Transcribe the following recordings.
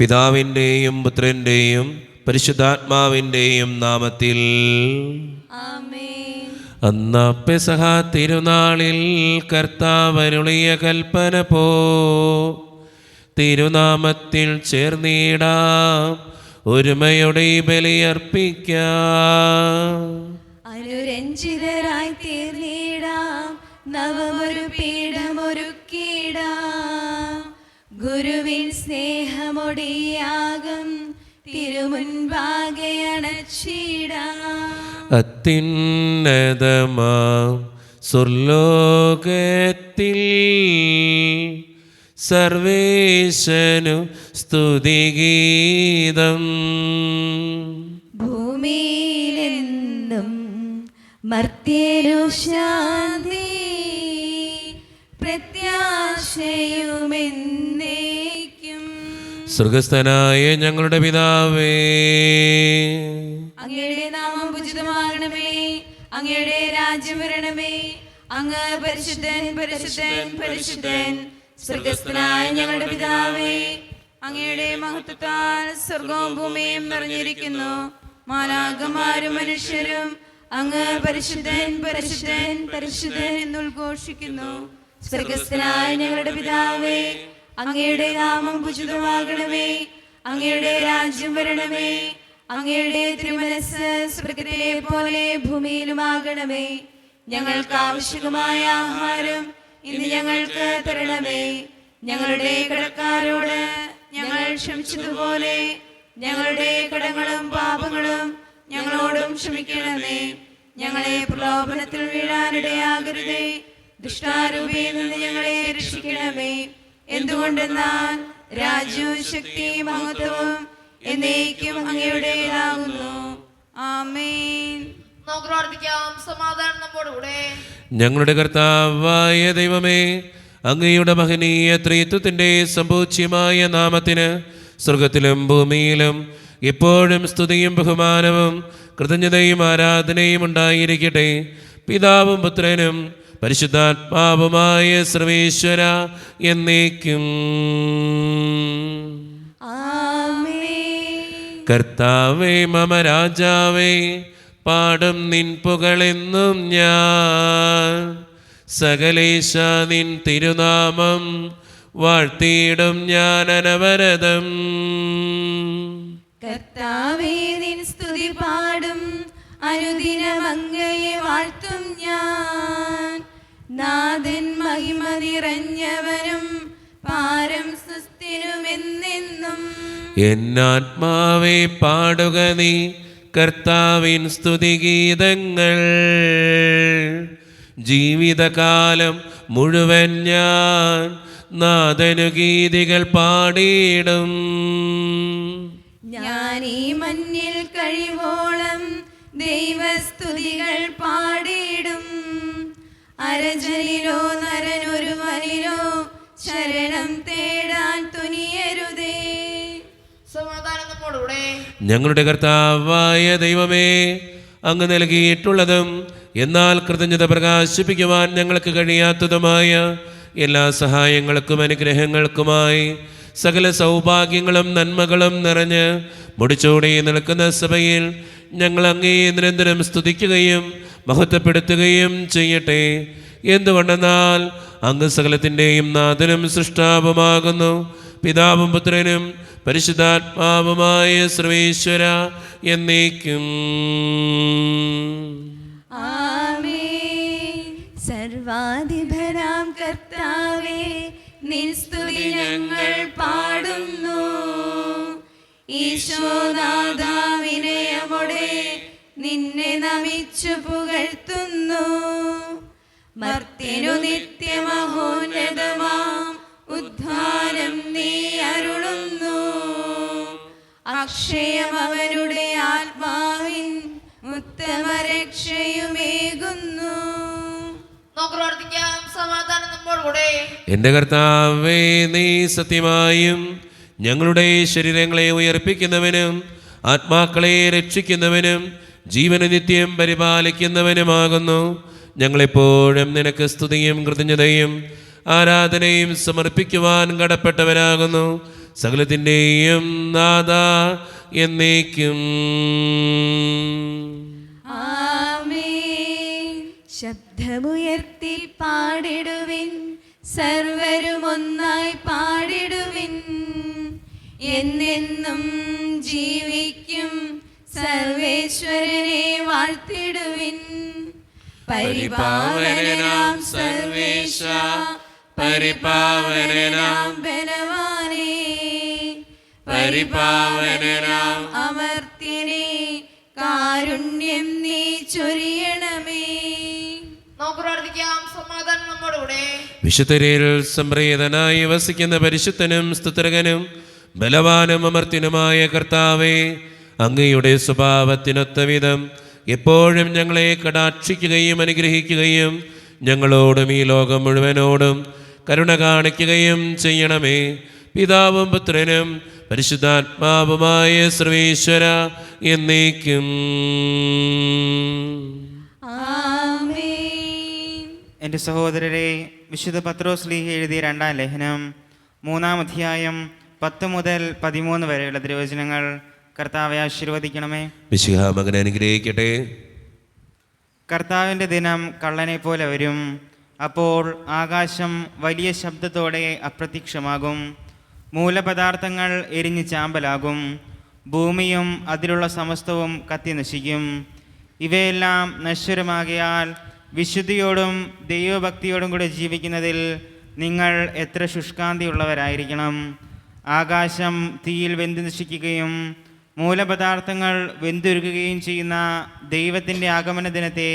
പിതാവിൻ്റെയും പുത്രൻ്റെയും പരിശുദ്ധാത്മാവിൻ്റെയും നാമത്തിൽ ആമേൻ. അന്നാ പെസഹ തിരുനാളിൽ കർത്താവരുളിയ കൽപ്പന പോ തിരുനാമത്തിൽ ചേർന്നിടാം, ഒരുമയുടെ ബലിയർപ്പിക്കാം. അനുരഞ്ജിതരായി തീർന്നിടാം, നവമൊരു പീഠമൊരുക്കിടാം. ഗുരുവിൻ സ്നേഹമൊടിയാകം തിരുമുൻപാകെ അണച്ചിടാം. അത്യുന്നതമാം സ്വർലോകത്തിൽ സർവേശനു സ്തുതിഗീതം. ഭൂമിയിലെന്നും മർത്യനു ശാന്തി, പ്രത്യാശയുമെന്നേക്കും. സ്വർഗസ്ഥനായ ഞങ്ങളുടെ പിതാവേ, അങ്ങയുടെ നാമം പൂജിതമാകണമേ, അങ്ങയുടെ രാജ്യം വരണമേ. അങ്ങ് പരിശുദ്ധൻ പരിശുദ്ധൻ പരിശുദ്ധൻ. സ്വർഗസ്ഥനായ ഞങ്ങളുടെ പിതാവേ, അങ്ങയുടെ മഹത്വത്താൽ സ്വർഗവും ഭൂമിയും നിറഞ്ഞിരിക്കുന്നു. മാലാഖമാരും മനുഷ്യരും അങ്ങ് പരിശുദ്ധൻ പരിശുദ്ധൻ പരിശുദ്ധൻ എന്നുദ്ഘോഷിക്കുന്നു. സ്വർഗസ്ഥനായ ഞങ്ങളുടെ പിതാവേ, അങ്ങയുടെ നാമം പൂജിതമാകണമേ, അങ്ങയുടെ രാജ്യം വരണമേ. അങ്ങയുടെ തിരുമനസ്സ് സ്വർഗ്ഗത്തിലെ പോലെ ഭൂമിയിലുമാകണമേ. ഞങ്ങൾക്ക് ആവശ്യമായ ആഹാരം ഇന്ന് ഞങ്ങൾക്ക് തരണമേ. ഞങ്ങളുടെ കടക്കാരോട് ഞങ്ങൾ ക്ഷമിച്ചതുപോലെ ഞങ്ങളുടെ കടങ്ങളും പാപങ്ങളും ഞങ്ങളോടും ക്ഷമിക്കണമേ. ഞങ്ങളെ പ്രലോഭനത്തിൽ വീഴാനിടയാകരുതേ, ദുഷ്ടാരൂപിയിൽ നിന്ന് ഞങ്ങളെ രക്ഷിക്കണമേ. എന്തുകൊണ്ടെന്നാൽ രാജ്യവും ശക്തിയും മഹത്വവും എന്നേക്കും അങ്ങയുടേതാകുന്നു. ആമേൻ. നമുക്ക് പ്രാർത്ഥിക്കാം. സമാധാനം നമ്മോടുകൂടെ. ഞങ്ങളുടെ കർത്താവായ ദൈവമേ, അങ്ങയുടെ മഹനീയ ത്രിത്വത്തിൻ്റെ സമ്പൂജ്യമായ നാമത്തിന് സ്വർഗത്തിലും ഭൂമിയിലും എപ്പോഴും സ്തുതിയും ബഹുമാനവും കൃതജ്ഞതയും ആരാധനയും ഉണ്ടായിരിക്കട്ടെ. പിതാവും പുത്രനും പരിശുദ്ധാത്മാവുമായ സർവേശ്വര എന്നേക്കും. ആമേൻ. കർത്താവേ മമ രാജാവേ, പാടും നിൻ പുകളെന്നും ഞാൻ. സകലേശ നിൻ തിരുനാമം വാഴ്ത്തിയിടും ഞാൻ അനവരതം. കർത്താവേ നിൻ സ്തുതി പാടും, അനുദിനം അങ്ങയെ വാഴ്ത്തും ഞാൻ. നാഥൻ മഹിമ നിറഞ്ഞവനും പാരം സുസ്ഥിരമെന്നെന്നും. എന്നാത്മാവേ പാടുക നീ കർത്താവിൻ സ്തുതിഗീതങ്ങൾ. ജീവിതകാലം മുഴുവൻ ഞാൻ നാഥനു ഗീതികൾ പാടിയിടും. ഞാൻ ഈ മണ്ണിൽ കഴിവോളം ദൈവസ്തുതികൾ പാടിയിടും. അരജലിലോ നരനൊരുവനിലോ ശരണം തേടാൻ തുനിയരുതേ. സമാധാനം നമ്മോടുകൂടെ. ഞങ്ങളുടെ കർത്താവായ ദൈവമേ, അങ്ങ് നൽകിയിട്ടുള്ളതും എന്നാൽ കൃതജ്ഞത പ്രകാശിപ്പിക്കുവാൻ ഞങ്ങൾക്ക് കഴിയാത്തതുമായ എല്ലാ സഹായങ്ങൾക്കും അനുഗ്രഹങ്ങൾക്കുമായി സകല സൗഭാഗ്യങ്ങളും നന്മകളും നിറഞ്ഞ് മുടിച്ചോടി നിൽക്കുന്ന സഭയിൽ ഞങ്ങൾ അങ്ങേ നിരന്തരം സ്തുതിക്കുകയും മഹത്വപ്പെടുത്തുകയും ചെയ്യട്ടെ. എന്തുകൊണ്ടെന്നാൽ അങ്ങ് സകലത്തിൻ്റെയും നാഥനും സൃഷ്ടാവുമാകുന്നു. പിതാവും പുത്രനും പരിശുദ്ധാത്മാവുമായ സർവേശ്വര എന്നേക്കും. ആമേൻ. സർവാധിപനാം കർത്താവേ, നിൻ സ്തുതി ഞങ്ങൾ പാടുന്നു. ഈശോനാഥാ, വിനയമോടെ നിന്നെ നമിച്ചു പുകഴ്ത്തുന്നു. മർത്യനു നിത്യമഹോന്നതമാം ഉദ്ധാനം നീ അരുളുന്നു. അക്ഷയം അവനുടെ ആത്മാവിൻ ഉത്തമരക്ഷയുമേകുന്നു. നമുക്ക് പ്രാർത്ഥിക്കാം. സമാധാനം നമ്മോടുകൂടെ. എൻ്റെ കർത്താവേ, നീ സത്യമായും ഞങ്ങളുടെ ശരീരങ്ങളെ ഉയർപ്പിക്കുന്നവനും ആത്മാക്കളെ രക്ഷിക്കുന്നവനും ജീവന നിത്യം പരിപാലിക്കുന്നവനുമാകുന്നു. ഞങ്ങളെപ്പോഴും നിനക്ക് സ്തുതിയും കൃതജ്ഞതയും ആരാധനയും സമർപ്പിക്കുവാൻ കടപ്പെട്ടവരാകുന്നു. സകലത്തിൻ്റെയും നാഥ എന്നേക്കും. ആമേൻ. ശബ്ദമുയർത്തി പാടിടുവിൻ, സർവരും ഒന്നായി പാടിടുവിൻ. എന്നെന്നും ജീവിക്കും സർവേശ്വരനെ വാഴ്ത്തിടുവിൻ. പരിപാവനനാം സർവേശ, പരിപാവനനാം ബലവാനേ, പരിപാവനനാം അമർത്യനേ, കാരുണ്യം നീ ചൊരിയണമേ. നമുക്ക് പ്രാർത്ഥിക്കാം. സമാധാനം നമ്മുടെ കൂടെ. വിശുദ്ധരിൽ സംപ്രീതനായി വസിക്കുന്ന പരിശുദ്ധനും സ്തുതർഗനും ബലവാനും അമർത്യനുമായ കർത്താവേ, അങ്ങയുടെ സ്വഭാവത്തിനൊത്ത വിധം എപ്പോഴും ഞങ്ങളെ കടാക്ഷിക്കുകയും അനുഗ്രഹിക്കുകയും ഞങ്ങളോടും ഈ ലോകം മുഴുവനോടും കരുണ കാണിക്കുകയും ചെയ്യണമേ. പിതാവും പുത്രനും പരിശുദ്ധാത്മാവുമായ സർവേശ്വര എന്നേക്കും. ആമേൻ. എൻ്റെ സഹോദരരെ, വിശുദ്ധ പത്രോസ് ശ്ലീഹ എഴുതിയ 2-ാം ലേഖനം 3-ാം അധ്യായം 10 മുതൽ 13 വരെയുള്ള തിരുവചനങ്ങൾ കർത്താവെ ആശീർവദിക്കണമേ. മിശിഹ മകനെ അനുഗ്രഹിക്കട്ടെ. കർത്താവിൻ്റെ ദിനം കള്ളനെ പോലെ വരും. അപ്പോൾ ആകാശം വലിയ ശബ്ദത്തോടെ അപ്രത്യക്ഷമാകും. മൂലപദാർത്ഥങ്ങൾ എരിഞ്ഞ് ചാമ്പലാകും. ഭൂമിയും അതിലുള്ള സമസ്തവും കത്തി നശിക്കും. ഇവയെല്ലാം നശ്വരമാകിയാൽ വിശുദ്ധിയോടും ദൈവഭക്തിയോടും കൂടെ ജീവിക്കുന്നതിൽ നിങ്ങൾ എത്ര ശുഷ്കാന്തിയുള്ളവരായിരിക്കണം. ആകാശം തീയിൽ വെന്ത് നശിക്കുകയും മൂലപദാർത്ഥങ്ങൾ വെന്തുരുകുകയും ചെയ്യുന്ന ദൈവത്തിൻ്റെ ആഗമന ദിനത്തെ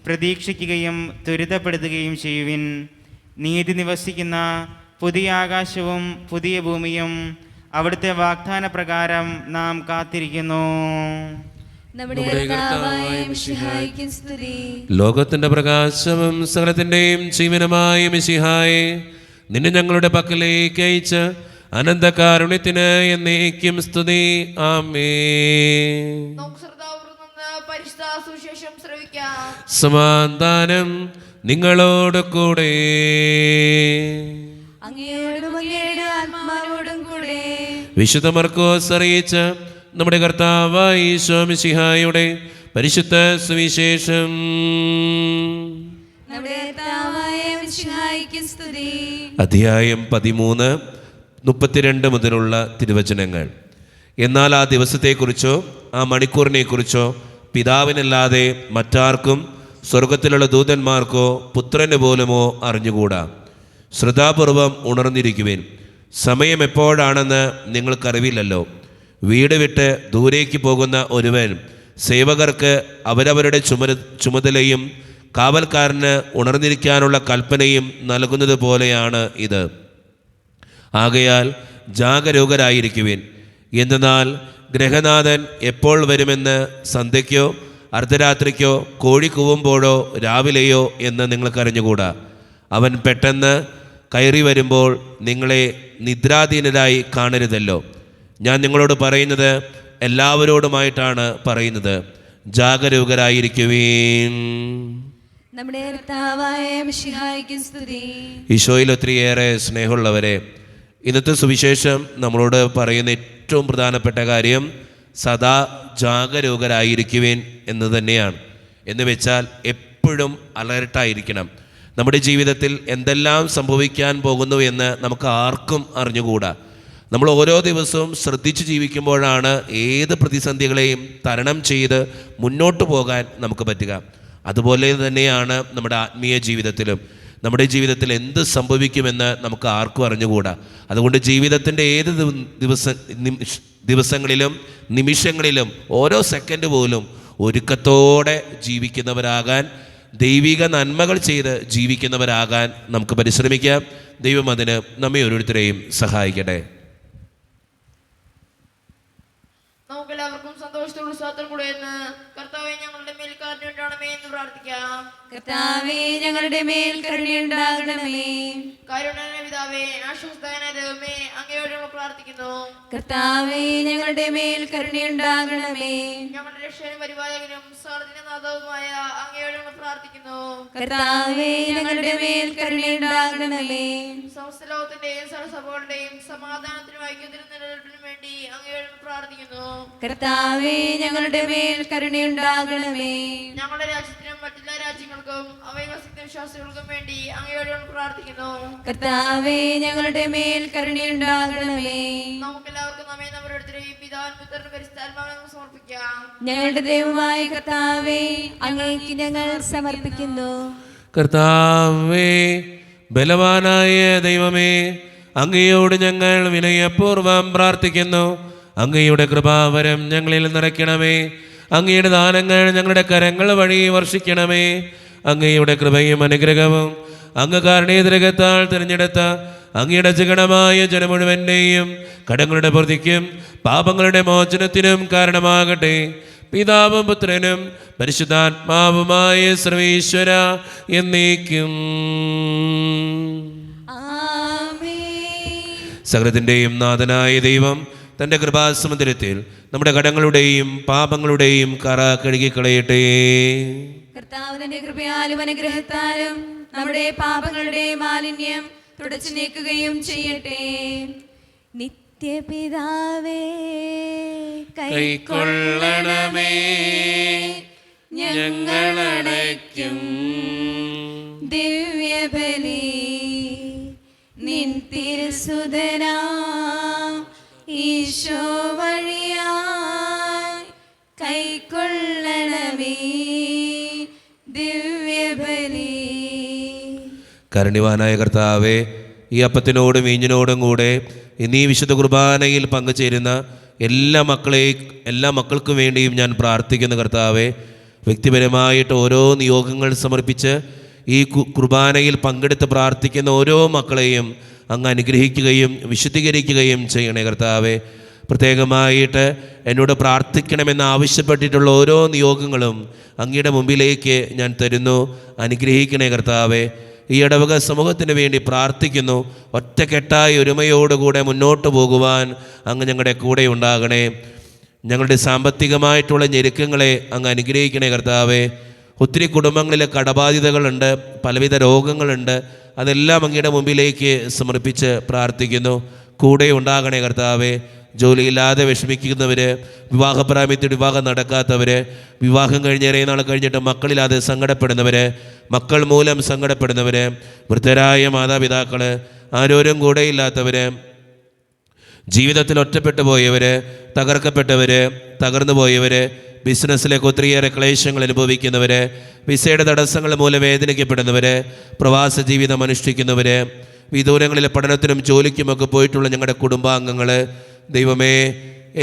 പ്രതീക്ഷിക്കുകയും ത്വരിതപ്പെടുത്തുകയും ചെയ്യുവിൻ. നീതി നിവസിക്കുന്ന പുതിയ ആകാശവും പുതിയ ഭൂമിയും അവിടുത്തെ വാഗ്ദാന പ്രകാരം നാം കാത്തിരിക്കുന്നു. നമ്മുടെ കർത്താവായ മിശിഹായ്ക്ക് സ്തുതി. ലോകത്തിന്റെ പ്രകാശവും സകലത്തിന്റെയും ജീവനുമായ മിശിഹായെ, നിന്നെ ഞങ്ങളുടെ പക്കലേക്ക് അയച്ച അനന്തകാരുണ്യത്തിന് എന്നേക്കും സ്തുതി. ആമേൻ. നമുക്ക് ശ്രദ്ധാപൂർവ്വം നിന്ന് പരിശുദ്ധ സുവിശേഷം ശ്രവിക്കാം. സമാധാനം നിങ്ങളോട് കൂടെ. അങ്ങയോടും അങ്ങയുടെ ആത്മാവോടും കൂടെ. വിശുദ്ധ മർക്കോസ് അറിയിച്ച നമ്മുടെ കർത്താവായ ഈശോ മിശിഹായുടെ പരിശുദ്ധ സുവിശേഷം. നമ്മുടെ കർത്താവായ മിശിഹായ്ക്ക് സ്തുതി. അധ്യായം 13:32 മുതലുള്ള തിരുവചനങ്ങൾ. എന്നാൽ ആ ദിവസത്തെക്കുറിച്ചോ ആ മണിക്കൂറിനെക്കുറിച്ചോ പിതാവിനല്ലാതെ മറ്റാർക്കും സ്വർഗത്തിലുള്ള ദൂതന്മാർക്കോ പുത്രന് പോലുമോ അറിഞ്ഞുകൂടാ. ശ്രദ്ധാപൂർവം ഉണർന്നിരിക്കുവിൻ. സമയം എപ്പോഴാണെന്ന് നിങ്ങൾക്കറിവില്ലല്ലോ. വീട് വിട്ട് ദൂരേക്ക് പോകുന്ന ഒരുവൻ സേവകർക്ക് അവരവരുടെ ചുമതലയും കാവൽക്കാരന് ഉണർന്നിരിക്കാനുള്ള കൽപ്പനയും നൽകുന്നത് പോലെയാണ് ഇത്. ആകയാൽ ജാഗരൂകരായിരിക്കുവിൻ. എന്നാൽ ഗൃഹനാഥൻ എപ്പോൾ വരുമെന്ന് സന്ധ്യയ്ക്കോ അർദ്ധരാത്രിക്കോ കോഴി കൂവുമ്പോഴോ രാവിലെയോ എന്ന് നിങ്ങൾക്കറിഞ്ഞുകൂടാ. അവൻ പെട്ടെന്ന് കയറി വരുമ്പോൾ നിങ്ങളെ നിദ്രാധീനരായി കാണരുതല്ലോ. ഞാൻ നിങ്ങളോട് പറയുന്നത് എല്ലാവരോടുമായിട്ടാണ് പറയുന്നത്. ജാഗരൂകരായിരിക്കുവീൻ. നമ്മുടെ കർത്താവായ മിശിഹായ്ക്ക് സ്തുതി. ഈശോയിൽ ഒത്തിരിയേറെ സ്നേഹമുള്ളവരെ, ഇന്നത്തെ സുവിശേഷം നമ്മളോട് പറയുന്ന ഏറ്റവും പ്രധാനപ്പെട്ട കാര്യം സദാ ജാഗരൂകരായിരിക്കുവിൻ എന്ന് തന്നെയാണ്. എന്ന് വെച്ചാൽ എപ്പോഴും അലർട്ടായിരിക്കണം. നമ്മുടെ ജീവിതത്തിൽ എന്തെല്ലാം സംഭവിക്കാൻ പോകുന്നു എന്ന് നമുക്ക് ആർക്കും അറിഞ്ഞുകൂടാ. നമ്മൾ ഓരോ ദിവസവും ശ്രദ്ധിച്ച് ജീവിക്കുമ്പോഴാണ് ഏത് പ്രതിസന്ധികളെയും തരണം ചെയ്ത് മുന്നോട്ട് പോകാൻ നമുക്ക് പറ്റുക. അതുപോലെ തന്നെയാണ് നമ്മുടെ ആത്മീയ ജീവിതത്തിലും. നമ്മുടെ ജീവിതത്തിൽ എന്ത് സംഭവിക്കുമെന്ന് നമുക്ക് ആർക്കും അറിഞ്ഞുകൂടാ. അതുകൊണ്ട് ജീവിതത്തിൻ്റെ ഏത് ദിവസങ്ങളിലും നിമിഷങ്ങളിലും ഓരോ സെക്കൻഡ് പോലും ഒരുക്കത്തോടെ ജീവിക്കുന്നവരാകാൻ, ദൈവിക നന്മകൾ ചെയ്ത് ജീവിക്കുന്നവരാകാൻ നമുക്ക് പരിശ്രമിക്കാം. ദൈവം അതിന് നമ്മെ ഓരോരുത്തരെയും സഹായിക്കട്ടെ. നമുക്കെല്ലാവർക്കും സന്തോഷത്തോടും ഉത്സാഹത്തോടും കൂടെ എന്ന് കർത്താവേ ഞങ്ങളുടെ മേൽ കരുണയുണ്ടാകണമേ എന്ന് പ്രാർത്ഥിക്കാം. കർത്താവേ ഞങ്ങളുടെ മേൽ കരുണയുണ്ടാകണമേ. കാരുണ്യവാനായ പിതാവേ, ആശ്വസ്തനായ ദൈവമേ, അങ്ങയോടുള്ള പ്രാർത്ഥിക്കുന്നു. കർത്താവേ ഞങ്ങളുടെ മേൽ കരുണയുണ്ടാകണമേ. ഞങ്ങളുടെ രക്ഷകനും പരിപാലകനും സർവ്വനാഥവുമായ അങ്ങയോട് ഞങ്ങൾ പ്രാർത്ഥിക്കുന്നു. കർത്താവേ ഞങ്ങളുടെ മേൽ കരുണയുണ്ടാകണമേ. സമസ്ത ലോകത്തിന്റെയും സർവ്വസഭകളുടെയും സമാധാനത്തിനും ഐക്യത്തിനും നിലനിൽപ്പിനും വേണ്ടി അങ്ങയോട് ഞങ്ങൾ പ്രാർത്ഥിക്കുന്നു. കർത്താവേ ഞങ്ങളുടെ മേൽ കരുണയുണ്ടാകണമേ. ഞങ്ങളുടെ രാജ്യത്തിനും മറ്റെല്ലാ രാജ്യങ്ങൾക്കും അവയിൽ വസിക്കുന്ന വിശ്വാസികൾക്കും വേണ്ടി അങ്ങയോട് ഞങ്ങൾ പ്രാർത്ഥിക്കുന്നു. കർത്താവേ ഞങ്ങളുടെ മേൽ കരുണയുണ്ടാകണമേ. നമുക്കെല്ലാവർക്കും നമ്മെ നമ്മുടെ അടുത്തേക്ക് പിതാവിനും പുത്രനും പരിശുദ്ധാത്മാവിനും സമർപ്പിക്കാം. ഞങ്ങളുടെ ദൈവമായ കർത്താവേ അങ്ങേക്ക് ഞങ്ങൾ സമർപ്പിക്കുന്നു. കർത്താവേ, ബലവാനായ ദൈവമേ, അങ്ങയോട് ഞങ്ങൾ വിനയപൂർവ്വം പ്രാർത്ഥിക്കുന്നു. അങ്ങയുടെ കൃപാവരം ഞങ്ങളിൽ നിറയ്ക്കണമേ. അങ്ങയുടെ ദാനങ്ങൾ ഞങ്ങളുടെ കരങ്ങൾ വഴി വർഷിക്കണമേ. അങ്ങയുടെ കൃപയും അനുഗ്രഹവും അങ്ങ് കാരുണ്യതിരകത്താൽ തിരഞ്ഞെടുത്ത അങ്ങയുടെ ജഗണമായ ജനം മുഴുവൻ്റെയും കടങ്ങളുടെ പ്രതിക്കും പാപങ്ങളുടെ മോചനത്തിനും കാരണമാകട്ടെ. പിതാവും പുത്രനും പരിശുദ്ധാത്മാവുമായ സർവീശ്വര എന്നേക്കും. സകലത്തിൻ്റെയും നാഥനായ ദൈവം തൻ്റെ കൃപാസമുദ്രത്തിൽ നമ്മുടെ കടങ്ങളുടെയും പാപങ്ങളുടെയും കറ കഴുകിക്കളയട്ടെ. കർത്താവ് തന്റെ കൃപയാലും അനുഗ്രഹത്താലും നമ്മുടെ പാപങ്ങളുടെ മാലിന്യം തുടച്ചു നീക്കുകയും ചെയ്യട്ടെ. നിത്യപിതാവേ കൈക്കൊള്ളണമേ ഞങ്ങളടയ്ക്കും ദിവ്യബലി നിൻ തിരുസുതനാ ഈശോ വഴിയായി കൈക്കൊള്ളണമേ ദിവ്യബലി. കാരുണ്യവാനായ കർത്താവേ, ഈ അപ്പത്തിനോടും വീഞ്ഞിനോടും കൂടെ ഇന്നീ വിശുദ്ധ കുർബാനയിൽ പങ്കുചേരുന്ന എല്ലാ മക്കൾക്കും വേണ്ടിയും ഞാൻ പ്രാർത്ഥിക്കുന്നു. കർത്താവേ, വ്യക്തിപരമായിട്ട് ഓരോ നിയോഗങ്ങൾ സമർപ്പിച്ച് ഈ കുർബാനയിൽ പങ്കെടുത്ത് പ്രാർത്ഥിക്കുന്ന ഓരോ മക്കളെയും അങ്ങ് അനുഗ്രഹിക്കുകയും വിശുദ്ധീകരിക്കുകയും ചെയ്യണേ. കർത്താവേ, പ്രത്യേകമായിട്ട് എന്നോട് പ്രാർത്ഥിക്കണമെന്ന് ആവശ്യപ്പെട്ടിട്ടുള്ള ഓരോ നിയോഗങ്ങളും അങ്ങയുടെ മുമ്പിലേക്ക് ഞാൻ തരുന്നു. അനുഗ്രഹിക്കണേ കർത്താവേ. ഈ ഇടവക സമൂഹത്തിന് വേണ്ടി പ്രാർത്ഥിക്കുന്നു. ഒറ്റക്കെട്ടായി ഒരുമയോടുകൂടെ മുന്നോട്ട് പോകുവാൻ അങ്ങ് ഞങ്ങളുടെ കൂടെ ഉണ്ടാകണേ. ഞങ്ങളുടെ സാമ്പത്തികമായിട്ടുള്ള ഞെരുക്കങ്ങളെ അങ്ങ് അനുഗ്രഹിക്കണേ കർത്താവേ. ഒത്തിരി കുടുംബങ്ങളിൽ കടബാധ്യതകളുണ്ട്, പലവിധ രോഗങ്ങളുണ്ട്. അതെല്ലാം അങ്ങയുടെ മുമ്പിലേക്ക് സമർപ്പിച്ച് പ്രാർത്ഥിക്കുന്നു. കൂടെ ഉണ്ടാകണേ കർത്താവേ. ജോലിയില്ലാതെ വിഷമിക്കുന്നവർ, വിവാഹപ്രായത്തിൽ വിവാഹം നടക്കാത്തവർ, വിവാഹം കഴിഞ്ഞ് ഏറെ നാൾ കഴിഞ്ഞിട്ട് മക്കളില്ലാതെ സങ്കടപ്പെടുന്നവർ, മക്കൾ മൂലം സങ്കടപ്പെടുന്നവർ, വൃദ്ധരായ മാതാപിതാക്കൾ, ആരോരും കൂടെയില്ലാത്തവർ, ജീവിതത്തിൽ ഒറ്റപ്പെട്ടു പോയവർ, തകർക്കപ്പെട്ടവർ, തകർന്നു പോയവർ, ബിസിനസ്സിലേക്ക് ഒത്തിരിയേറെ ക്ലേശങ്ങൾ അനുഭവിക്കുന്നവർ, വിസയുടെ തടസ്സങ്ങൾ മൂലം വേദനിക്കപ്പെടുന്നവർ, പ്രവാസ ജീവിതം അനുഷ്ഠിക്കുന്നവർ, വിദൂരങ്ങളിലെ പഠനത്തിനും ജോലിക്കുമൊക്കെ പോയിട്ടുള്ള ഞങ്ങളുടെ കുടുംബാംഗങ്ങൾ, ദൈവമേ,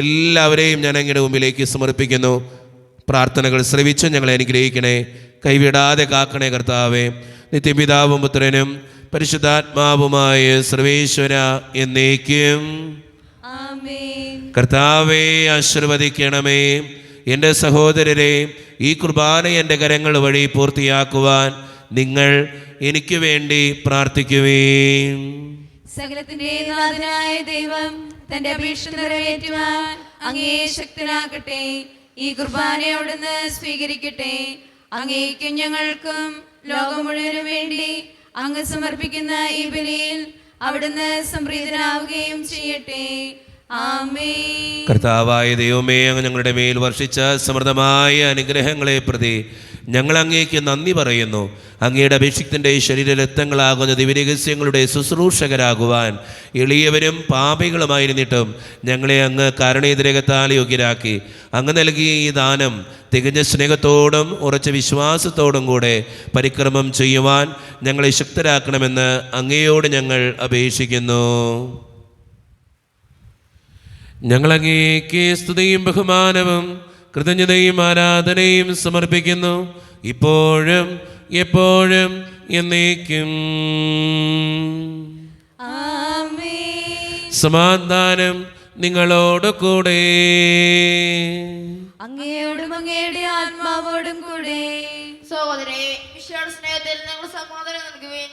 എല്ലാവരെയും ഞാൻ അങ്ങയുടെ മുമ്പിലേക്ക് സമർപ്പിക്കുന്നു. പ്രാർത്ഥനകൾ ശ്രവിച്ച് ഞങ്ങളെ അനുഗ്രഹിക്കണേ. കൈവിടാതെ കാക്കണേ കർത്താവേ. നിത്യപിതാവും പുത്രനും പരിശുദ്ധാത്മാവുമായ സർവേശ്വര എന്നേക്കും. കർത്താവേ, ആശീർവദിക്കണമേ. എൻ്റെ സഹോദരരെ, ഈ കുർബാന എൻ്റെ കരങ്ങൾ വഴി പൂർത്തിയാക്കുവാൻ നിങ്ങൾ എനിക്ക് വേണ്ടി പ്രാർത്ഥിക്കുവേൻ. സകലത്തിന്റെ നാഥനായ ദൈവം തന്റെ അപേക്ഷ നിറവേറ്റുവാൻ അങ്ങേ ശക്തനാക്കട്ടെ. ഈ കുർബാന അവിടുന്ന് സ്വീകരിക്കട്ടെ. അങ്ങേക്കും ഞങ്ങൾക്കും ലോകം മുഴുവനും വേണ്ടി അങ്ങ് സമർപ്പിക്കുന്ന ഈ ബലിയിൽ അവിടുന്ന് സംപ്രീതനാവുകയും ചെയ്യട്ടെ. ആമേൻ. കർത്താവായ ദൈവമേ, അങ്ങ് ഞങ്ങളുടെ മേൽ വർഷിച്ച സമൃദ്ധമായ അനുഗ്രഹങ്ങളെ പ്രതി ഞങ്ങൾ അങ്ങേക്ക് നന്ദി പറയുന്നു. അങ്ങയുടെ അഭിഷിക്തൻ്റെ ശരീരരക്തങ്ങളാകുന്ന ദിവ്യരഹസ്യങ്ങളുടെ ശുശ്രൂഷകരാകുവാൻ എളിയവരും പാപികളുമായിരുന്നിട്ടും ഞങ്ങളെ അങ്ങ് കാരുണ്യതിരകത്താൽ യോഗ്യരാക്കി. അങ്ങ് നൽകിയ ഈ ദാനം തികഞ്ഞ സ്നേഹത്തോടും ഉറച്ച വിശ്വാസത്തോടും കൂടെ പരിക്രമം ചെയ്യുവാൻ ഞങ്ങളെ ശക്തരാക്കണമെന്ന് അങ്ങയോട് ഞങ്ങൾ അപേക്ഷിക്കുന്നു. ഞങ്ങളങ്ങേക്ക് സ്തുതിയും ബഹുമാനവും കൃതജ്ഞതയും ആരാധനയും സമർപ്പിക്കുന്നു, ഇപ്പോഴും എപ്പോഴും എന്നേക്കും. സമാധാനം നിങ്ങളോട് കൂടെ. അങ്ങയോടും അങ്ങയുടെ ആത്മാവോടും കൂടെ. സഹോദരേ, വിശാല സ്നേഹത്തിൽ നിങ്ങൾ സമാധാനം നൽകുവേൻ.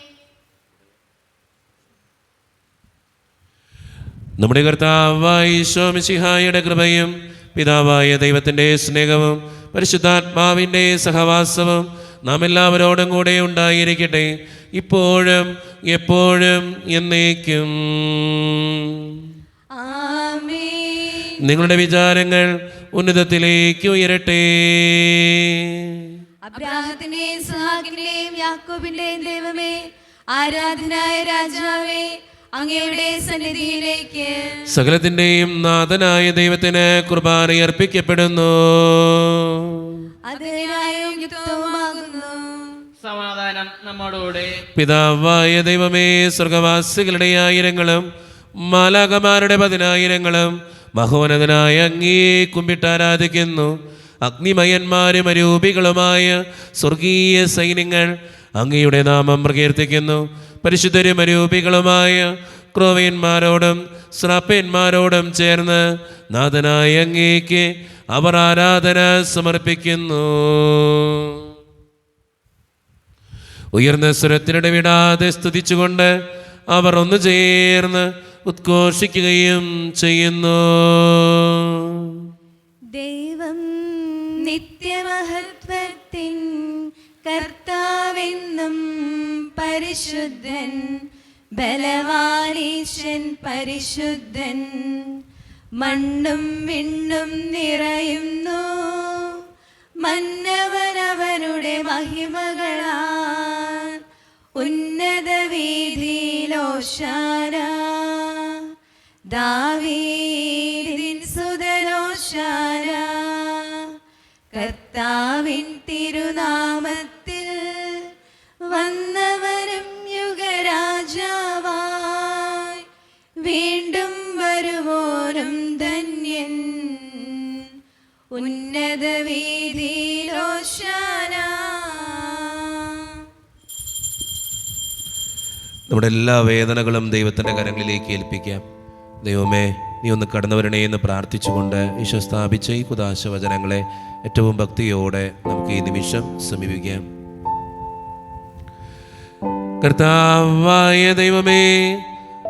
നമ്മുടെ കർത്താവായ ഈശോ മിശിഹായുടെ കൃപയും പിതാവായ ദൈവത്തിൻ്റെ സ്നേഹവും പരിശുദ്ധാത്മാവിൻ്റെ സഹവാസവും നാം എല്ലാവരോടും കൂടെ ഉണ്ടായിരിക്കട്ടെ, ഇപ്പോഴും എപ്പോഴും എന്നേക്കും. ആമേൻ. നിങ്ങളുടെ വിചാരങ്ങൾ ഉന്നതത്തിലേക്ക് ഉയരട്ടെ. അബ്രാഹത്തിന്റെയും ഇസ്ഹാക്കിന്റെയും യാക്കോബിന്റെയും ദൈവമേ, ആരാധനായ രാജാവേ, അങ്ങയുടെ സന്നിധിയിലേക്ക് സകലത്തിന്റെയും നാഥനായ ദൈവത്തിന് കുർബാന അർപ്പിക്കപ്പെടുന്നു. അതിനായും യുക്തവുമാകുന്നു. സമാധാനം നമ്മോടുകൂടെ. പിതാവായ ദൈവമേ, സ്വർഗവാസികളുടെ ആയിരങ്ങളും മാലാകമാരുടെ 10,000 മഹോന്നതനായ അങ്ങേ കുമ്പിട്ടാരാധിക്കുന്നു. അഗ്നിമയന്മാരും അരൂപികളുമായ സ്വർഗീയ സൈന്യങ്ങൾ അങ്ങയുടെ നാമം പ്രകീർത്തിക്കുന്നു. പരിശുദ്ധരും അരൂപികളുമായ ക്രോവ്യന്മാരോടും ശ്രാപ്യന്മാരോടും ചേർന്ന് നാഥനായ അങ്ങേക്ക് അവർ ആരാധന സമർപ്പിക്കുന്നു. ഉയർന്ന സ്വരത്തിനിടെ വിടാതെ സ്തുതിച്ചുകൊണ്ട് അവർ ഒന്നു ചേർന്ന് ഉദ്ഘോഷിക്കുകയും ചെയ്യുന്നു. ദൈവം നിത്യമഹത്വത്തിൻ കർത്താവെന്നും പരിശുദ്ധൻ, ബലവാനീശൻ പരിശുദ്ധൻ. മണ്ണും വിണ്ണും നിറയുന്നു മന്നവനവനുടെ മഹിമകളാൽ. ഉന്നത വീഥിയിലോശാന, ദാവീദിൻ സുതനോശാന. കർത്താവിൻ തിരുനാമത്തിൽ വന്നവരും യുഗരാജാവായി, വീണ്ടും വരുവോനും ധന്യൻ. ഉന്നത വീഥിയിലോശാന. നമ്മുടെ എല്ലാ വേദനകളും ദൈവത്തിൻ്റെ കരങ്ങളിലേക്ക് ഏൽപ്പിക്കാം. ദൈവമേ, നീ ഒന്ന് കടന്നു വരണേ എന്ന് പ്രാർത്ഥിച്ചുകൊണ്ട് ഈശോ സ്ഥാപിച്ച ഈ കുദാശ വചനങ്ങളെ ഏറ്റവും ഭക്തിയോടെ നമുക്ക് ഈ നിമിഷം സമീപിക്കാം. കർത്താവായ ദൈവമേ,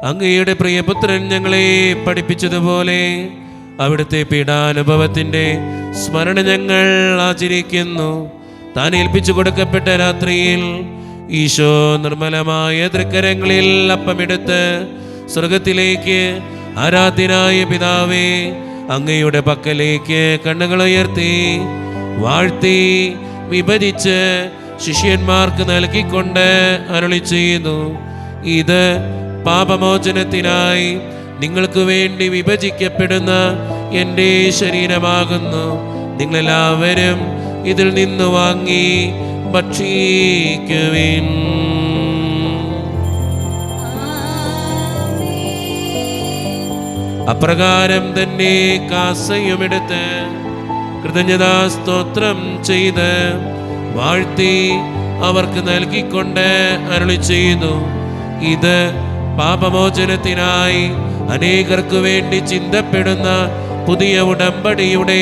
അങ്ങയുടെ പ്രിയപുത്രൻ ഞങ്ങളെ പഠിപ്പിച്ചതുപോലെ അവിടുത്തെ പീഡാനുഭവത്തിൻ്റെ സ്മരണ ഞങ്ങൾ ആചരിക്കുന്നു. താൻ ഏൽപ്പിച്ചു കൊടുക്കപ്പെട്ട രാത്രിയിൽ ഈശോ നിർമ്മലമായ തൃക്കരങ്ങളിൽ അപ്പമെടുത്ത് സ്വർഗത്തിലേക്ക് ആരാധ്യനായ പിതാവേ അങ്ങയുടെ പക്കലേക്ക് കണ്ണുകളുയർത്തി വാഴ്ത്തി വിഭജിച്ച് ശിഷ്യന്മാർക്ക് നൽകിക്കൊണ്ട് അരുളി ചെയ്യുന്നു. ഇത് പാപമോചനത്തിനായി നിങ്ങൾക്ക് വേണ്ടി വിഭജിക്കപ്പെടുന്ന എൻ്റെ ശരീരമാകുന്നു. നിങ്ങളെല്ലാവരും ഇതിൽ നിന്ന് വാങ്ങി ഭക്ഷിക്കുവിൻ. അപ്രകാരം തന്നെ കാസയുമെടുത്ത് കൃതജ്ഞതാ സ്തോത്രം ചെയ്ത് വാഴ്ത്തി അവർക്ക് നൽകിക്കൊണ്ട് അരുളി ചെയ്യുന്നു. ഇത് പാപമോചനത്തിനായി അനേകർക്ക് വേണ്ടി ചിന്തപ്പെടുന്ന പുതിയ ഉടമ്പടിയുടെ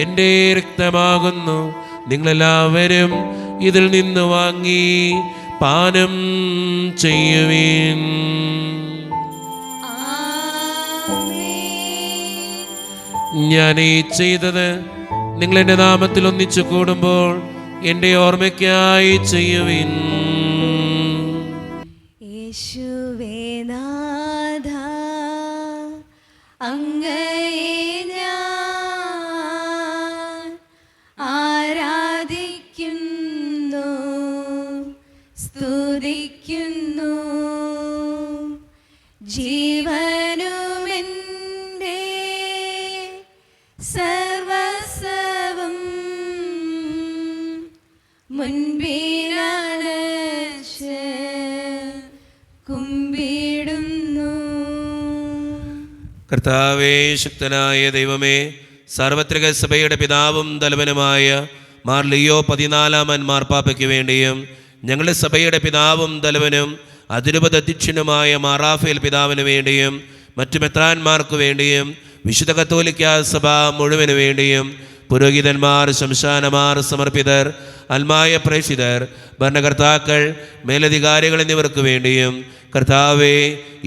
എൻ്റെ രക്തമാകുന്നു. നിങ്ങളെല്ലാവരും ഇതിൽ നിന്ന് വാങ്ങി പാനം ചെയ്യുവിൻ. ഞാൻ ഈ ചെയ്തത് നിങ്ങൾ എൻ്റെ നാമത്തിൽ ഒന്നിച്ചു കൂടുമ്പോൾ എൻ്റെ ഓർമ്മയ്ക്കായി ചെയ്യുവിൻ. യേശുവേ നാഥ, അങ്ങയെ ഞാൻ ആരാധിക്കുന്നു, സ്തുതിക്കുന്നു. ജീവനുമെൻ്റെ സർവസ്വവും മുൻപിലണച്ച് കുമ്പിടുന്നു. കർത്താവേ, ശക്തനായ ദൈവമേ, സാർവത്രിക സഭയുടെ പിതാവും തലവനുമായ മാർ ലിയോ 14 മാർപ്പാപ്പയ്ക്ക് വേണ്ടിയും ഞങ്ങളുടെ സഭയുടെ പിതാവും തലവനും അതിരൂപത അധ്യക്ഷനുമായ മാറാഫേൽ പിതാവിന് വേണ്ടിയും മറ്റു മെത്രാന്മാർക്ക് വേണ്ടിയും വിശുദ്ധ കത്തോലിക്ക സഭ മുഴുവന് വേണ്ടിയും പുരോഹിതന്മാർ, ശംശാനമാർ, സമർപ്പിതർ, അൽമായ പ്രേക്ഷിതർ, ഭരണകർത്താക്കൾ, മേലധികാരികൾ എന്നിവർക്ക് വേണ്ടിയും കർത്താവേ,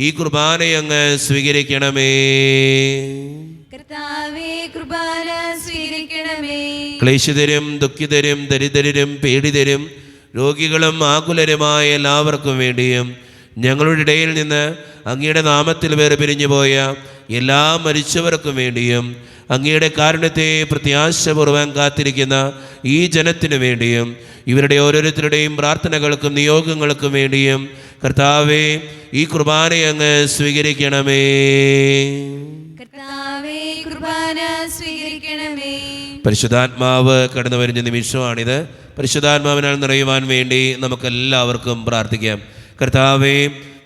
ഈ കുർബാനയങ്ങ് സ്വീകരിക്കണമേ. കർത്താവേ, കുർബാന സ്വീകരിക്കണമേ. ക്ലേശിതരും ദുഃഖിതരും ദരിദ്രരും പീഡിതരും രോഗികളും ആകുലരുമായ എല്ലാവർക്കും വേണ്ടിയും ഞങ്ങളുടെ ഇടയിൽ നിന്ന് അങ്ങയുടെ നാമത്തിൽ വേർപിരിഞ്ഞു പോയ എല്ലാ മരിച്ചവർക്കും വേണ്ടിയും അങ്ങയുടെ കാരുണ്യത്തെ പ്രത്യാശപൂർവ്വം കാത്തിരിക്കുന്ന ഈ ജനത്തിനു വേണ്ടിയും ഇവരുടെ ഓരോരുത്തരുടെയും പ്രാർത്ഥനകൾക്കും നിയോഗങ്ങൾക്കും വേണ്ടിയും കർത്താവേ, ഈ കുർബാനയെ അങ്ങ് സ്വീകരിക്കണമേ. കർത്താവേ, കുർബാന സ്വീകരിക്കണമേ. പരിശുദ്ധാത്മാവ് കടന്നു വരുന്ന നിമിഷമാണിത്. പരിശുദ്ധാത്മാവിനാൽ നിറയുവാൻ വേണ്ടി നമുക്കെല്ലാവർക്കും പ്രാർത്ഥിക്കാം. കർത്താവേ,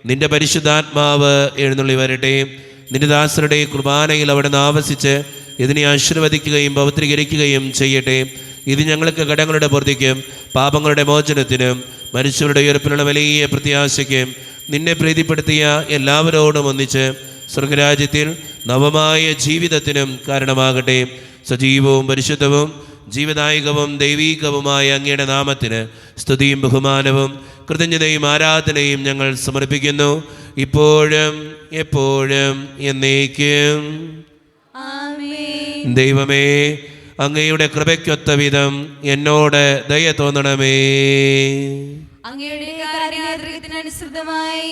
നിന്റെ പരിശുദ്ധാത്മാവ് എഴുന്നള്ളി വരട്ടെ. നിന്റെ ദാസരുടെ കുർബാനയിൽ അവിടെ നിന്ന് ആവസിച്ച് ഇതിനെ ആശീർവദിക്കുകയും പവിത്രീകരിക്കുകയും ചെയ്യട്ടെ. ഇത് ഞങ്ങൾക്ക് കടങ്ങളുടെ പൂർത്തിക്കും പാപങ്ങളുടെ മോചനത്തിനും മനുഷ്യരുടെ ഉയർപ്പിലുള്ള വലിയ പ്രത്യാശയ്ക്കും നിന്നെ പ്രീതിപ്പെടുത്തിയ എല്ലാവരോടും ഒന്നിച്ച് സ്വർഗരാജ്യത്തിൽ നവമായ ജീവിതത്തിനും കാരണമാകട്ടെ. സജീവവും പരിശുദ്ധവും ജീവദായകവും ദൈവീകവുമായ അങ്ങയുടെ നാമത്തിന് സ്തുതിയും ബഹുമാനവും കൃതജ്ഞതയും ആരാധനയും ഞങ്ങൾ സമർപ്പിക്കുന്നു, ഇപ്പോഴും എപ്പോഴും എന്നേക്കും. ആമേൻ. ദൈവമേ, അങ്ങയുടെ കൃപയ്ക്കൊത്ത വിധം എന്നോട് ദയ തോന്നണമേ. അങ്ങയുടെ കാരുണ്യാതിരകത്തിനനുസൃതമായി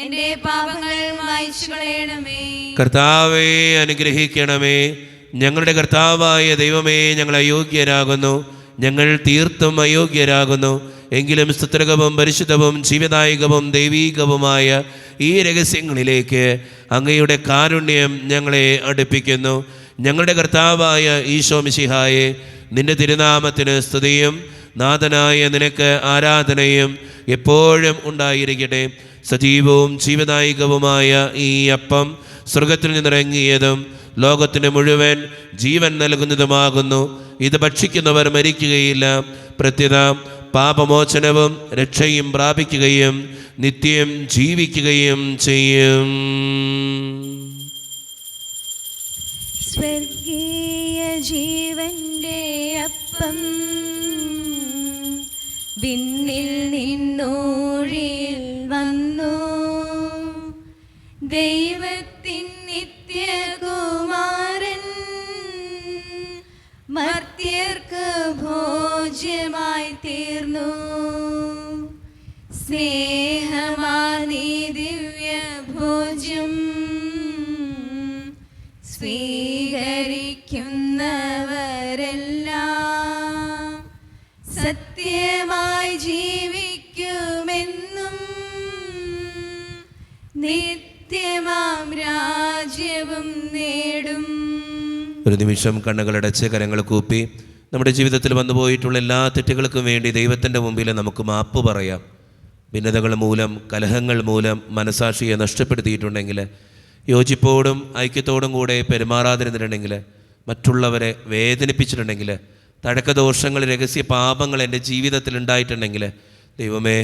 എന്റെ പാപങ്ങൾ മായ്ച്ചു കളയണമേ. കർത്താവേ, അനുഗ്രഹിക്കണമേ. ഞങ്ങളുടെ കർത്താവായ ദൈവമേ, ഞങ്ങൾ അയോഗ്യരാകുന്നു, ഞങ്ങൾ തീർത്തും അയോഗ്യരാകുന്നു. എങ്കിലും സ്തുത്രകവും പരിശുദ്ധവും ജീവദായകവും ദൈവീകവുമായ ഈ രഹസ്യങ്ങളിലേക്ക് അങ്ങയുടെ കാരുണ്യം ഞങ്ങളെ അടുപ്പിക്കുന്നു. ഞങ്ങളുടെ കർത്താവായ ഈശോ മിശിഹായെ, നിന്റെ തിരുനാമത്തിന് സ്തുതിയും നാഥനായ നിനക്ക് ആരാധനയും എപ്പോഴും ഉണ്ടായിരിക്കട്ടെ. സജീവവും ജീവദായകവുമായ ഈ അപ്പം സ്വർഗത്തിൽ നിന്നിറങ്ങിയതും ലോകത്തിന് മുഴുവൻ ജീവൻ നൽകുന്നതുമാകുന്നു. ഇത് ഭക്ഷിക്കുന്നവർ മരിക്കുകയില്ല, പ്രത്യുത പാപമോചനവും രക്ഷയും പ്രാപിക്കുകയും നിത്യം ജീവിക്കുകയും ചെയ്യും. സ്വർഗീയ ജീവന്റെ അപ്പം വിണ്ണിൽ നിന്നോഴിൽ വന്നു, ദൈവത്തിൻ നിത്യകുമാരൻ മർത്യർക്ക് ഭോജ്യമായി തീർന്നു. സ്നേഹമാനീ ദിവ്യ ഭോജ്യം സ്വീകരിക്കുന്നവരെല്ലാം സത്യമായി ജീവിക്കുമെന്നും നിത്യമാം രാജ്യവും നേടും. ഒരു നിമിഷം കണ്ണുകളടച്ച് കരങ്ങൾ കൂപ്പി നമ്മുടെ ജീവിതത്തിൽ വന്നുപോയിട്ടുള്ള എല്ലാ തെറ്റുകൾക്കും വേണ്ടി ദൈവത്തിൻ്റെ മുമ്പിൽ നമുക്ക് മാപ്പ് പറയാം. ഭിന്നതകൾ മൂലം, കലഹങ്ങൾ മൂലം മനസാക്ഷിയെ നഷ്ടപ്പെടുത്തിയിട്ടുണ്ടെങ്കിൽ, യോജിപ്പോടും ഐക്യത്തോടും കൂടെ പെരുമാറാതിരുന്നിട്ടുണ്ടെങ്കിൽ, മറ്റുള്ളവരെ വേദനിപ്പിച്ചിട്ടുണ്ടെങ്കിൽ, തഴക്കദോഷങ്ങൾ, രഹസ്യ പാപങ്ങൾ എൻ്റെ ജീവിതത്തിൽ ഉണ്ടായിട്ടുണ്ടെങ്കിൽ, ദൈവമേ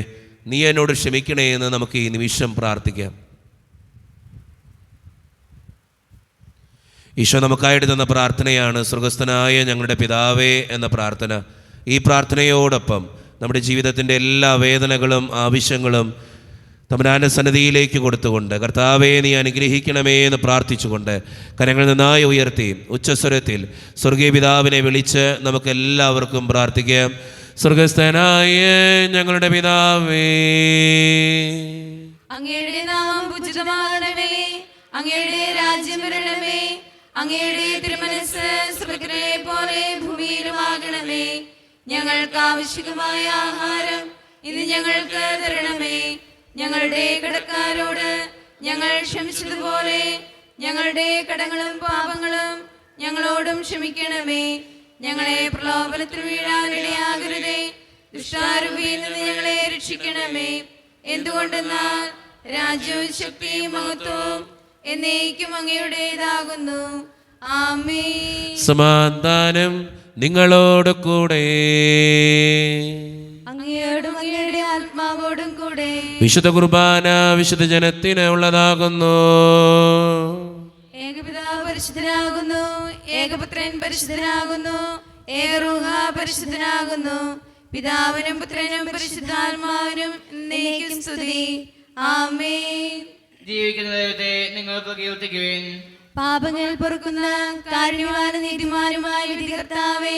നീ എന്നോട് ക്ഷമിക്കണേ എന്ന് നമുക്ക് ഈ നിമിഷം പ്രാർത്ഥിക്കാം. ഈശോ നമുക്കായിട്ട് തന്ന പ്രാർത്ഥനയാണ് സ്വർഗസ്ഥനായ ഞങ്ങളുടെ പിതാവേ എന്ന പ്രാർത്ഥന. ഈ പ്രാർത്ഥനയോടൊപ്പം നമ്മുടെ ജീവിതത്തിൻ്റെ എല്ലാ വേദനകളും ആവശ്യങ്ങളും തമ്പുരാന്റെ സന്നിധിയിലേക്ക് കൊടുത്തുകൊണ്ട്, കർത്താവേ നീ അനുഗ്രഹിക്കണമേ എന്ന് പ്രാർത്ഥിച്ചുകൊണ്ട് കരങ്ങൾ നന്നായി ഉയർത്തി ഉച്ചസ്വരത്തിൽ സ്വർഗീയ പിതാവിനെ വിളിച്ച് നമുക്കെല്ലാവർക്കും പ്രാർത്ഥിക്കാം. സ്വർഗസ്ഥനായ ഞങ്ങളുടെ പിതാവേ, അങ്ങയുടെ നാമം പൂജിതമാകണമേ, അങ്ങയുടെ രാജ്യം വരണമേ, അങ്ങയുടെ തിരുമനസ്സ് സ്വർഗ്ഗത്തിലെ പോലെ ഭൂമിയിലുമാകണമേ. ഞങ്ങൾക്ക് ആവശ്യമായ ആഹാരം ഇന്ന് ഞങ്ങൾക്ക് തരണമേ. ഞങ്ങളുടെ കടക്കാരോട് ഞങ്ങൾ ക്ഷമിച്ചതുപോലെ ഞങ്ങളുടെ കടങ്ങളും പാപങ്ങളും ഞങ്ങളോടും ക്ഷമിക്കണമേ. ഞങ്ങളെ പ്രലോഭനത്തിൽ വീഴാനിടയാകരുതേ, ദുഷ്ടാരൂപിയിൽ നിന്ന് ഞങ്ങളെ രക്ഷിക്കണമേ. എന്തുകൊണ്ടെന്നാൽ രാജ്യവും ശക്തിയും മഹത്വവും എന്നേക്കും അങ്ങയുടേതാകുന്നു. ആമേൻ. സമാധാനം നിങ്ങളോട് കൂടെ. അങ്ങയോടും അങ്ങയുടെ ആത്മാവോടും കൂടെ. വിശുദ്ധ കുർബാന വിശുദ്ധ ജനത്തിന് ഉള്ളതാകുന്നു. ഏകപിതാവ് പരിശുദ്ധനാകുന്നു, ഏകപുത്രൻ പരിശുദ്ധനാകുന്നു, ഏകറൂഹ പരിശുദ്ധനാകുന്നു. പിതാവിനും പുത്രനും പരിശുദ്ധാത്മാവിനും എന്നേക്കും സ്തുതി. ആമേൻ. ജീവിക്കുന്ന ദൈവത്തെ നിങ്ങൾ പ്രകീർത്തിക്കുവിൻ. പാപങ്ങൾ പൊറുക്കുന്ന കാരുണ്യവാനും നീതിമാനുമായ വിധികർത്താവേ,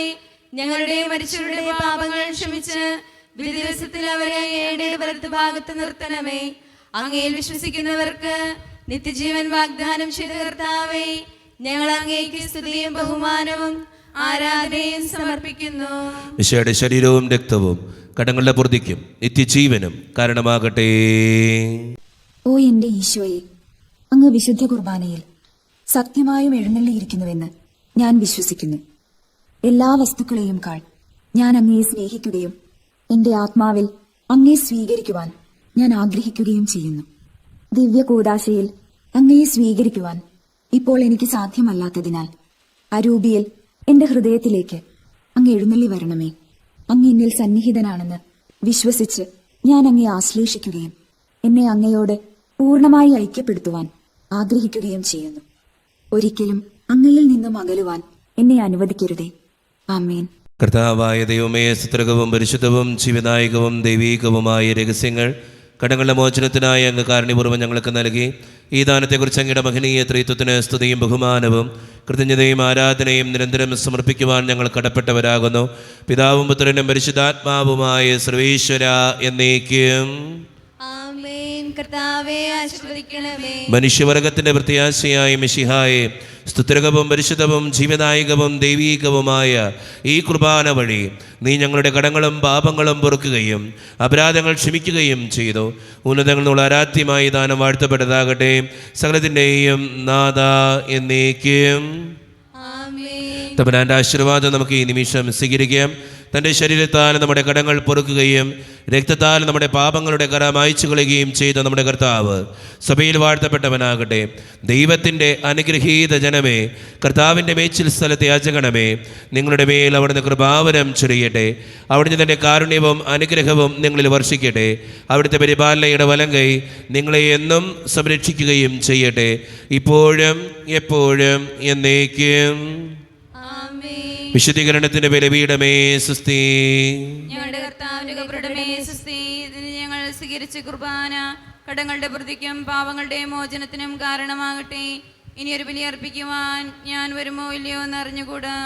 ഞങ്ങളുടെ മരിച്ചവരുടെ പാപങ്ങൾ ക്ഷമിച്ച് വിധി ദിവസത്തിൽ അവരെ അങ്ങയുടെ വലത്ത് ഭാഗത്ത് നിർത്തണമേ. അങ്ങയിൽ വിശ്വസിക്കുന്നവർക്ക് നിത്യജീവൻ വാഗ്ദാനം ചെയ്ത കർത്താവേ, ഞങ്ങൾ അങ്ങേക്ക് സ്തുതിയും ബഹുമാനവും ആരാധനയും സമർപ്പിക്കുന്നു. ഈശോയുടെ ശരീരവും രക്തവും കടങ്ങളുടെ പൂർത്തിക്കും നിത്യജീവനും കാരണമാകട്ടെ. ഓ എന്റെ ഈശോയെ, അങ്ങ് വിശുദ്ധ കുർബാനയിൽ സത്യമായും എഴുന്നള്ളിയിരിക്കുന്നുവെന്ന് ഞാൻ വിശ്വസിക്കുന്നു. എല്ലാ വസ്തുക്കളെയും കാൾ ഞാൻ അങ്ങയെ സ്നേഹിക്കുകയും എന്റെ ആത്മാവിൽ അങ്ങയെ സ്വീകരിക്കുവാൻ ഞാൻ ആഗ്രഹിക്കുകയും ചെയ്യുന്നു. ദിവ്യ കൂദാശയിൽ അങ്ങയെ സ്വീകരിക്കുവാൻ ഇപ്പോൾ എനിക്ക് സാധ്യമല്ലാത്തതിനാൽ അരൂപിയിൽ എന്റെ ഹൃദയത്തിലേക്ക് അങ്ങ് എഴുന്നള്ളി വരണമേ. അങ്ങ് എന്നിൽ സന്നിഹിതനാണെന്ന് വിശ്വസിച്ച് ഞാൻ അങ്ങയെ ആശ്ലേഷിക്കുകയും എന്നെ അങ്ങയോട് പൂർണ്ണമായി ഐക്യപ്പെടുത്തുവാൻ ആഗ്രഹിക്കുകയും ചെയ്യുന്നു. ഒരിക്കലും അങ്ങയിൽ നിന്നും അകലുവാൻ എന്നെ അനുവദിക്കരുതേ. ആമേൻ. കർത്താവായ ദൈവമേ, സ്തുത്യർഹവും പരിശുദ്ധവും ജീവദായകവും ദൈവീകവുമായ രഹസ്യങ്ങൾ കടങ്ങളുടെ മോചനത്തിനായി അങ്ങ് കാരുണ്യപൂർവ്വം ഞങ്ങൾക്ക് നൽകി. ഈ ദാനത്തെക്കുറിച്ച് അങ്ങയുടെ മഹനീയ ത്രിത്വത്തിന് സ്തുതിയും ബഹുമാനവും കൃതജ്ഞതയും ആരാധനയും നിരന്തരം സമർപ്പിക്കുവാൻ ഞങ്ങൾ കടപ്പെട്ടവരാകുന്നു. പിതാവും പുത്രനും പരിശുദ്ധാത്മാവുമായ സർവേശ്വര എന്നേക്കും ആമേൻ. കർത്താവേ ആശീർവദിക്കണമേ. മനുഷ്യവർഗത്തിന്റെ പ്രത്യാശയായ മിശിഹായെ, സ്തുത്യർഹവും പരിശുദ്ധവും ജീവദായകവും ദൈവീകവുമായ ഈ കുർബാന വഴി നീ ഞങ്ങളുടെ കടങ്ങളും പാപങ്ങളും പൊറുക്കുകയും അപരാധങ്ങൾ ക്ഷമിക്കുകയും ചെയ്തു. ഉന്നതങ്ങളുള്ള ആരാധ്യമായി ദാനം വാഴ്ത്തപ്പെട്ടതാകട്ടെ. സകലത്തിൻ്റെയും നാഥ എന്നേക്കും ആമേൻ. തമ്പുരാന്റെ ആശീർവാദം നമുക്ക് ഈ നിമിഷം സ്വീകരിക്കാം. തൻ്റെ ശരീരത്താൽ നമ്മുടെ കടങ്ങൾ പൊറുക്കുകയും രക്തത്താൽ നമ്മുടെ പാപങ്ങളുടെ കര മായ്ച്ചു കളയുകയും ചെയ്ത നമ്മുടെ കർത്താവ് സഭയിൽ വാഴ്ത്തപ്പെട്ടവനാകട്ടെ. ദൈവത്തിൻ്റെ അനുഗ്രഹീത ജനമേ, കർത്താവിൻ്റെ മേച്ചിൽ സ്ഥലത്തെ യാചകണമേ, നിങ്ങളുടെ മേൽ അവിടുന്ന് കൃപാവരം ചൊരിയട്ടെ. അവിടുന്ന് തൻ്റെ കാരുണ്യവും അനുഗ്രഹവും നിങ്ങളിൽ വർഷിക്കട്ടെ. അവിടുത്തെ പരിപാലനയുടെ വലങ്കൈ നിങ്ങളെ എന്നും സംരക്ഷിക്കുകയും ചെയ്യട്ടെ, ഇപ്പോഴും എപ്പോഴും എന്നേക്കും. വിശുദ്ധീകരണത്തിന്റെ ബലിപീഠമേ സുസ്തി. ഞങ്ങളുടെ കർത്താവിന്റെ കബറിടമേ സുസ്തി. ഇതിന് ഞങ്ങൾ സ്വീകരിച്ച കുർബാന കടങ്ങളുടെ പ്രതിക്കും പാവങ്ങളുടെ മോചനത്തിനും കാരണമാകട്ടെ. ഇനിയൊരു ബലി അർപ്പിക്കുവാൻ ഞാൻ വരുമോ ഇല്ലയോ എന്നറിഞ്ഞുകൂടാ.